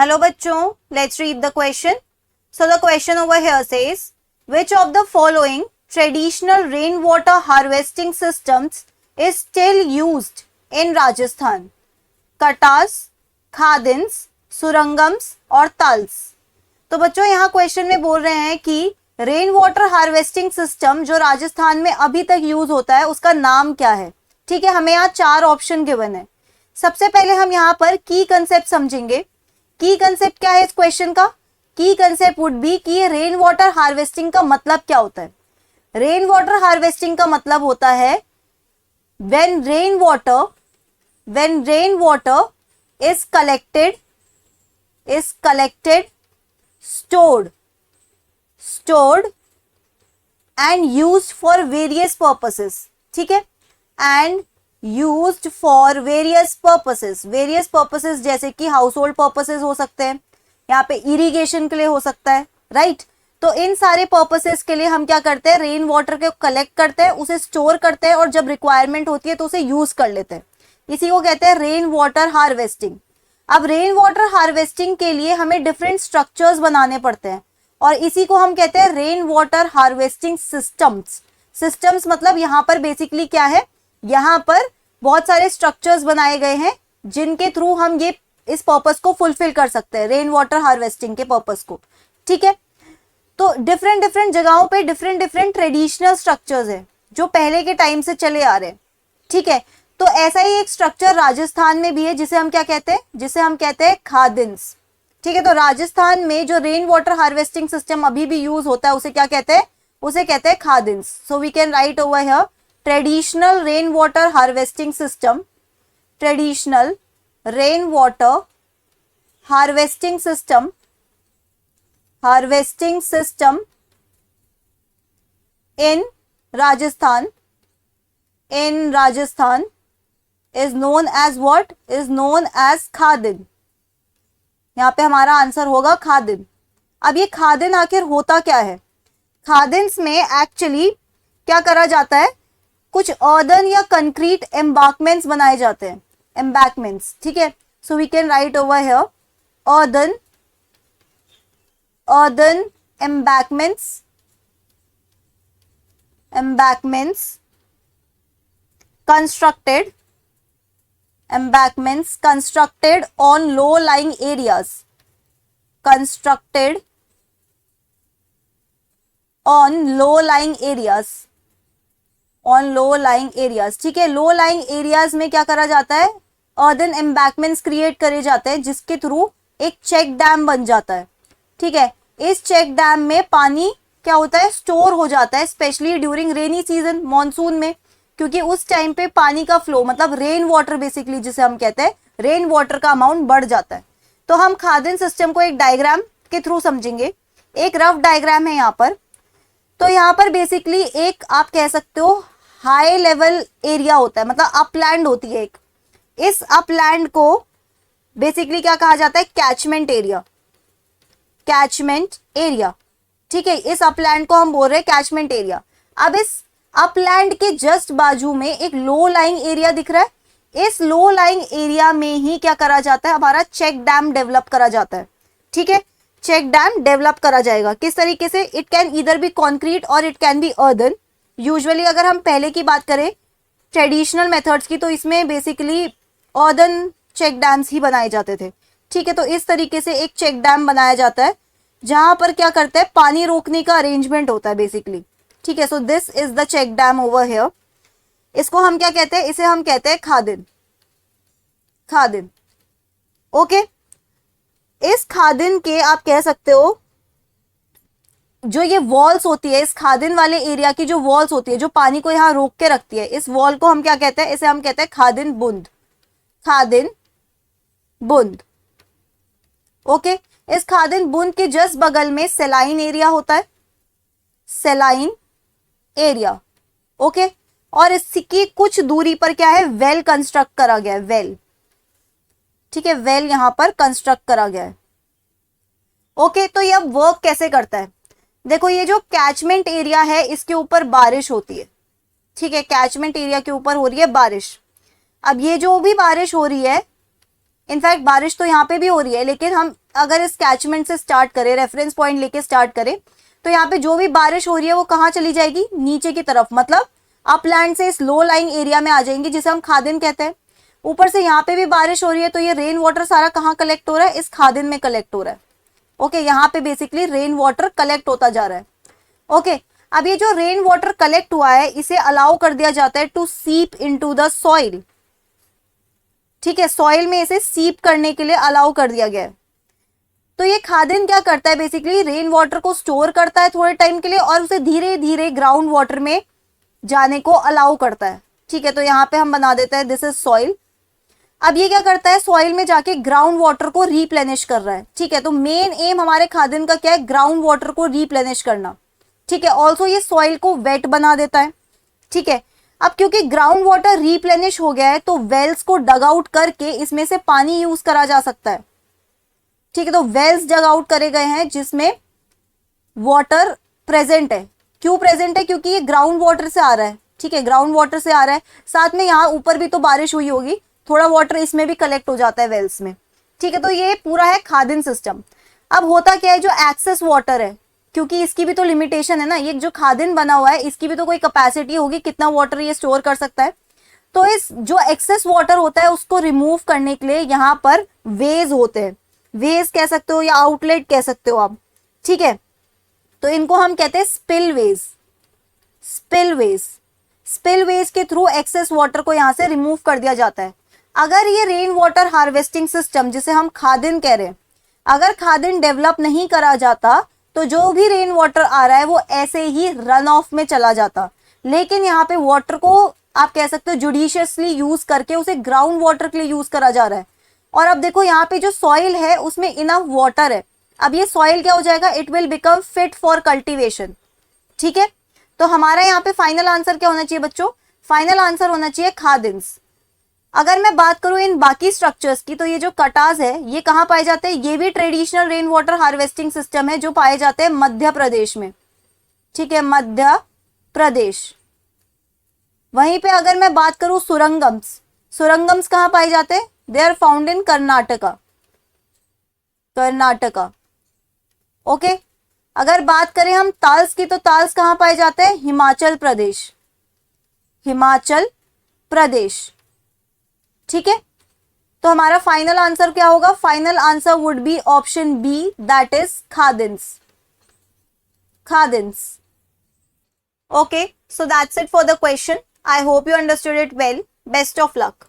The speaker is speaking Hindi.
Hello bachcho, let's read the question. So the question over here says, which of the following traditional rainwater harvesting systems is still used in Rajasthan? कटास, खादिन्स, सुरंगम्स और तल्स। तो बच्चों यहाँ क्वेश्चन में बोल रहे हैं कि रेन वाटर हार्वेस्टिंग सिस्टम जो राजस्थान में अभी तक यूज होता है उसका नाम क्या है। ठीक है, हमें यहाँ 4 ऑप्शन गिवन है। सबसे पहले हम यहाँ पर की कंसेप्ट समझेंगे। की कंसेप्ट क्या है इस क्वेश्चन का? की कंसेप्ट वुड बी कि रेन वाटर हार्वेस्टिंग का मतलब क्या होता है। रेन वाटर हार्वेस्टिंग का मतलब होता है when rain water is collected, stored and used for various purposes. ठीक है, and used for various purposes जैसे कि हाउसहोल्ड पर्पसेस हो सकते हैं, यहाँ पे इरिगेशन के लिए हो सकता है, राइट। तो इन सारे पर्पसेस के लिए हम क्या करते हैं, रेन वाटर को कलेक्ट करते हैं, उसे स्टोर करते हैं और जब रिक्वायरमेंट होती है तो उसे यूज कर लेते हैं। इसी को कहते हैं रेन वाटर हार्वेस्टिंग। अब रेन वाटर हार्वेस्टिंग के लिए हमें डिफरेंट स्ट्रक्चर्स बनाने पड़ते हैं और इसी को हम कहते हैं रेन वाटर हार्वेस्टिंग सिस्टम्स मतलब यहाँ पर बेसिकली क्या है, यहाँ पर बहुत सारे स्ट्रक्चर्स बनाए गए हैं जिनके थ्रू हम ये इस पर्पस को फुलफिल कर सकते हैं, रेन वाटर हार्वेस्टिंग के पर्पस को। ठीक है, तो डिफरेंट जगहों पे डिफरेंट ट्रेडिशनल स्ट्रक्चर्स है जो पहले के टाइम से चले आ रहे हैं। ठीक है, तो ऐसा ही एक स्ट्रक्चर राजस्थान में भी है जिसे हम क्या कहते हैं, जिसे हम कहते हैं खादिन्स। ठीक है, तो राजस्थान में जो रेन वाटर हार्वेस्टिंग सिस्टम अभी भी यूज होता है उसे क्या कहते हैं, उसे कहते हैं khadins. So we can write over here traditional rain water harvesting system, traditional rain water harvesting system in Rajasthan is known as what? Is known as khadin. यहाँ पे हमारा आंसर होगा खादिन। अब ये खादिन आखिर होता क्या है? खादिन्स में एक्चुअली क्या करा जाता है, कुछ अर्दन या कंक्रीट एम्बार्कमेंट्स बनाए जाते हैं, एम्बैकमेंट्स। ठीक है, so we can write over here earthen embankments constructed on low lying areas, ठीक है, लो लाइंग एरियाज में क्या करा जाता है, अर्दन एम्बैकमेंट्स क्रिएट करे जाते हैं जिसके थ्रू एक चेक डैम बन जाता है। ठीक है, इस चेक डैम में पानी क्या होता है, स्टोर हो जाता है, specially during rainy season, monsoon में, क्योंकि उस टाइम पे पानी का फ्लो मतलब रेन वाटर बेसिकली जिसे हम कहते हैं, रेन वाटर का अमाउंट बढ़ जाता है। तो हम खादिन सिस्टम को एक डायग्राम के थ्रू समझेंगे। एक रफ डायग्राम है यहाँ पर। तो यहाँ पर बेसिकली एक आप कह सकते हो हाई लेवल एरिया होता है, मतलब अपलैंड होती है एक। इस अपलैंड को बेसिकली क्या कहा जाता है, कैचमेंट एरिया। ठीक है, इस अपलैंड को हम बोल रहे हैं कैचमेंट एरिया। अब इस अपलैंड के जस्ट बाजू में एक लो लाइंग एरिया दिख रहा है। इस लो लाइंग एरिया में ही क्या करा जाता है, हमारा चेक डैम डेवलप करा जाता है। ठीक है, चेक डैम डेवलप करा जाएगा किस तरीके से, it can either be concrete और it can be earthen. Usually अगर हम पहले की बात करें ट्रेडिशनल मेथड्स की, तो इसमें बेसिकली अर्दन चेक डैम्स ही बनाए जाते थे। ठीक है, तो इस तरीके से एक चेक डैम बनाया जाता है जहां पर क्या करते हैं, पानी रोकने का अरेंजमेंट होता है बेसिकली। ठीक है, so this is the check dam over here. इसको हम क्या कहते हैं, इसे हम कहते हैं खादिन। ओके, इस खादिन के आप कह सकते हो जो ये वॉल्स होती है, इस खादिन वाले एरिया की जो वॉल्स होती है जो पानी को यहाँ रोक के रखती है, इस वॉल को हम क्या कहते हैं, इसे हम कहते हैं खादिन बुंद। ओके, इस खादिन बुंद के जस्ट बगल में सेलाइन एरिया होता है, सेलाइन एरिया। ओके, और इसकी कुछ दूरी पर क्या है, वेल कंस्ट्रक्ट करा गया है, वेल। ठीक है, वेल यहां पर कंस्ट्रक्ट करा गया है। ओके, तो ये अब वर्क कैसे करता है, देखो ये जो कैचमेंट एरिया है इसके ऊपर बारिश होती है। ठीक है, कैचमेंट एरिया के ऊपर हो रही है बारिश। अब ये जो भी बारिश हो रही है, इनफैक्ट बारिश तो यहाँ पे भी हो रही है, लेकिन हम अगर इस कैचमेंट से स्टार्ट करें, रेफरेंस पॉइंट लेके स्टार्ट करें, तो यहाँ पे जो भी बारिश हो रही है वो कहाँ चली जाएगी, नीचे की तरफ, मतलब अपलैंड से इस लो लाइंग एरिया में आ जाएंगी, जिसे हम खादिन कहते हैं। ऊपर से यहाँ पे भी बारिश हो रही है, तो ये रेन वाटर सारा कहाँ कलेक्ट हो रहा है, इस खादिन में कलेक्ट हो रहा है। ओके, यहाँ पे बेसिकली रेन वाटर कलेक्ट होता जा रहा है। ओके, अब ये जो रेन वाटर कलेक्ट हुआ है इसे अलाउ कर दिया जाता है टू सीप इनटू द सॉइल। ठीक है, सॉइल में इसे सीप करने के लिए अलाउ कर दिया गया है। तो ये खादिन क्या करता है, बेसिकली रेन वाटर को स्टोर करता है थोड़े टाइम के लिए और उसे धीरे धीरे ग्राउंड वाटर में जाने को अलाउ करता है। ठीक है, तो यहाँ पे हम बना देते हैं दिस इज सॉइल। अब ये क्या करता है, सॉइल में जाके ग्राउंड वाटर को रिप्लेनिश कर रहा है। ठीक है, तो मेन एम हमारे खादिन का क्या है, ग्राउंड वाटर को रिप्लेनिश करना। ठीक है, ऑल्सो ये सॉइल को वेट बना देता है। ठीक है, अब क्योंकि ग्राउंड वाटर रिप्लेनिश हो गया है तो वेल्स को डग आउट करके इसमें से पानी यूज करा जा सकता है। ठीक है, तो वेल्स डग आउट करे गए हैं जिसमें वाटर प्रेजेंट है। क्यों प्रेजेंट है, क्योंकि ये ग्राउंड वाटर से आ रहा है। ठीक है, ग्राउंड वाटर से आ रहा है, साथ में यहाँ ऊपर भी तो बारिश हुई होगी, थोड़ा वाटर इसमें भी कलेक्ट हो जाता है वेल्स में। ठीक है, तो ये पूरा है खादिन सिस्टम। अब होता क्या है, जो एक्सेस वाटर है, क्योंकि इसकी भी तो लिमिटेशन है ना, ये जो खादिन बना हुआ है इसकी भी तो कोई कैपेसिटी होगी, कितना वाटर ये स्टोर कर सकता है। तो इस जो एक्सेस वाटर होता है उसको रिमूव करने के लिए यहाँ पर वेज होते हैं, वेज कह सकते हो या आउटलेट कह सकते हो आप। ठीक है, तो इनको हम कहते हैं स्पिलवेज। स्पिलवेज, स्पिलवेज के थ्रू एक्सेस वाटर को यहाँ से रिमूव कर दिया जाता है। अगर ये रेन वाटर हार्वेस्टिंग सिस्टम जिसे हम खादिन कह रहे हैं, अगर खादिन डेवलप नहीं करा जाता तो जो भी रेन वाटर आ रहा है वो ऐसे ही रन ऑफ में चला जाता। लेकिन यहाँ पे वाटर को आप कह सकते हो जुडिशियसली यूज करके उसे ग्राउंड वाटर के लिए यूज करा जा रहा है। और अब देखो यहाँ पे जो सॉइल है उसमें इनफ वाटर है। अब ये सॉइल क्या हो जाएगा, it will become fit for cultivation. ठीक है, तो हमारा यहाँ पे फाइनल आंसर क्या होना चाहिए बच्चों, फाइनल आंसर होना चाहिए खादिन्स। अगर मैं बात करूं इन बाकी स्ट्रक्चर्स की, तो ये जो कटास है ये कहाँ पाए जाते हैं, ये भी traditional rain water harvesting system है जो पाए जाते हैं मध्य प्रदेश में। ठीक है, मध्य प्रदेश। वहीं पे अगर मैं बात करूं सुरंगम्स, सुरंगम्स कहाँ पाए जाते हैं, they are found in Karnataka, Karnataka. Okay, अगर बात करें हम ताल्स की, तो ताल्स कहाँ पाए जाते हैं, हिमाचल प्रदेश, हिमाचल प्रदेश। ठीक है, तो हमारा फाइनल आंसर क्या होगा, final answer would be option B, that is khadins, khadins. Okay, so that's it for the question. I hope you understood it well. Best of luck.